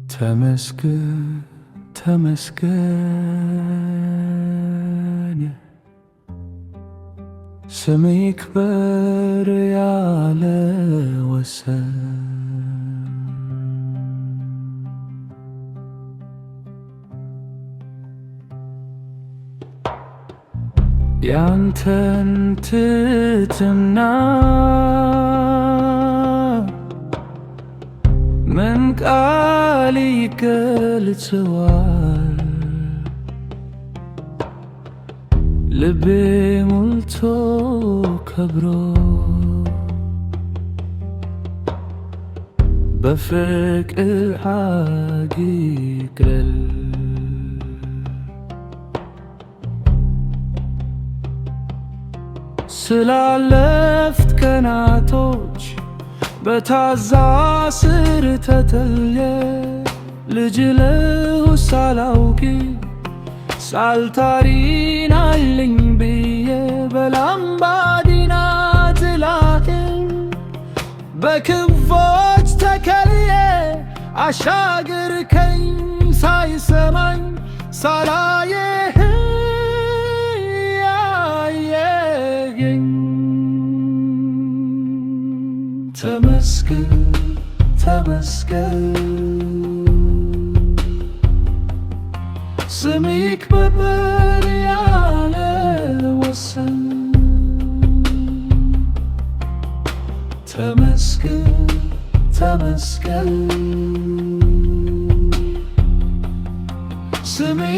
ተመስገን ተመስገን ስምህ ይክበር ያለ ወሰን ያንተን ትሕትና ምን ቃል ይገልጸዋል? ልቤ ሞልቶ ከብሮ በፍቅር ሐግ ይቅለል ስላለፍት ቀናቶች በታዛ ስር ተተልየ ልጅ ልሁ ሳላውቂ ሳልታሪን አለኝ ብዬ በላምባዲና ትላህን በክንፎች ተከልየ አሻገርከኝ ሳይሰማኝ ሳላየህ ያየኸኝ ተመስገን ተመስገን ስምህ ይክበር ያለ ወሰን ተመስገን ተመስገን ስምህ